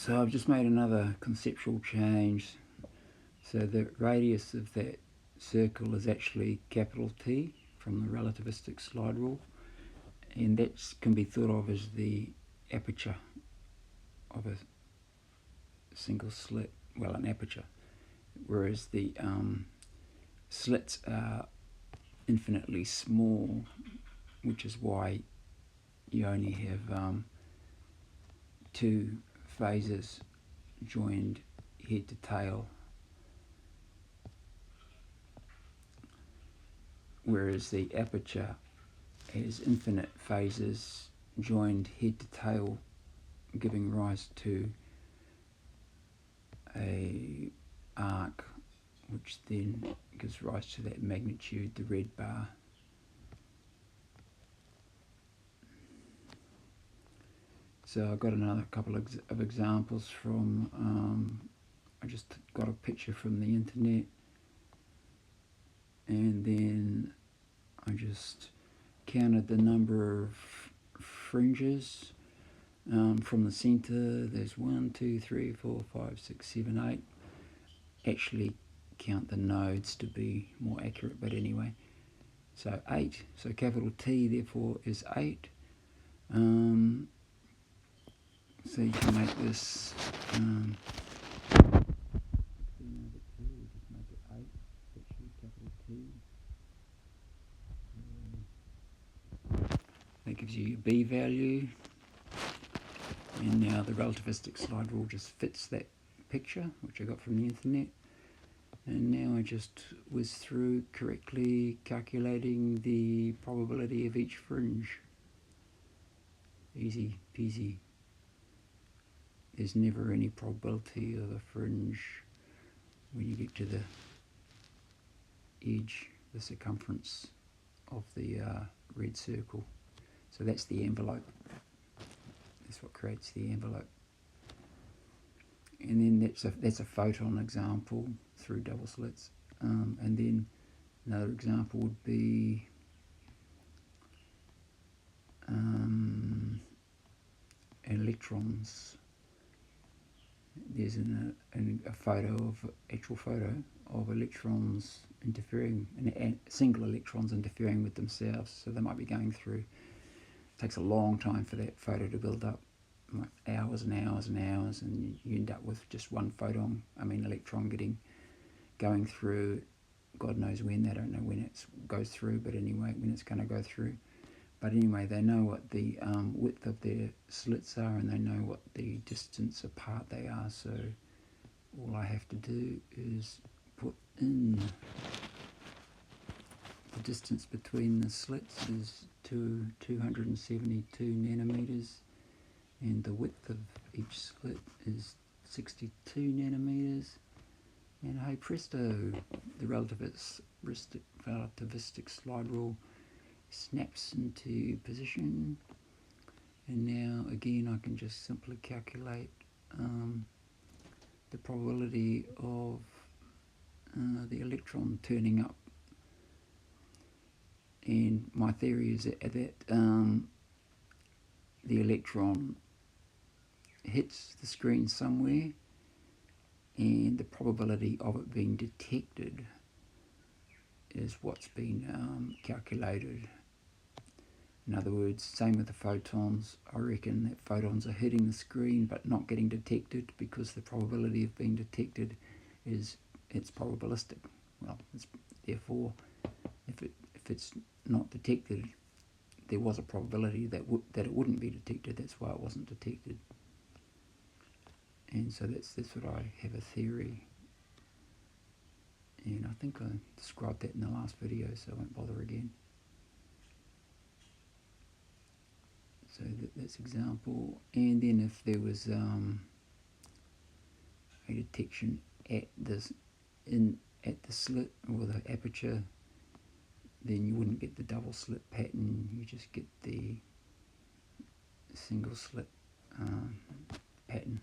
So I've just made another conceptual change. So the radius of that circle is actually capital T from the relativistic slide rule, and that can be thought of as the aperture of a single slit, well, an aperture, whereas the slits are infinitely small, which is why you only have two phases joined head to tail, whereas the aperture has infinite phases joined head to tail, giving rise to a arc, which then gives rise to that magnitude, the red bar. So I've got another couple of examples from, I just got a picture from the internet, and then I just counted the number of fringes from the center. There's 1, 2, 3, 4, 5, 6, 7, 8. Actually count the nodes to be more accurate, but anyway. So 8, so capital T therefore is 8. So you can make this that gives you your B value, and now the relativistic slide rule just fits that picture which I got from the internet. And now I just whiz through correctly calculating the probability of each fringe. Easy peasy. There's never any probability of a fringe when you get to the edge, the circumference of the red circle. So that's the envelope. That's what creates the envelope. And then that's a photon example through double slits. And then another example would be electrons. There's a actual photo of electrons interfering, and single electrons interfering with themselves. So they might be going through. It takes a long time for that photo to build up, like hours and hours and hours, and you end up with just one electron going through. God knows when. They don't know when it goes through, but anyway, when it's going to go through. But anyway, they know what the width of their slits are, and they know what the distance apart they are. So all I have to do is put in the distance between the slits is 272 nanometers, and the width of each slit is 62 nanometers. And hey presto, the relativistic slide rule snaps into position, and now again I can just simply calculate the probability of the electron turning up. And my theory is that the electron hits the screen somewhere, and the probability of it being detected is what's been calculated. In other words, same with the photons. I reckon that photons are hitting the screen but not getting detected because the probability of being detected it's probabilistic. Well, therefore, if it's not detected, there was a probability that it wouldn't be detected. That's why it wasn't detected. And so that's what I have a theory. And I think I described that in the last video, so I won't bother again. So that's example. And then if there was a detection at the slit or the aperture, then you wouldn't get the double slit pattern. You just get the single slit pattern.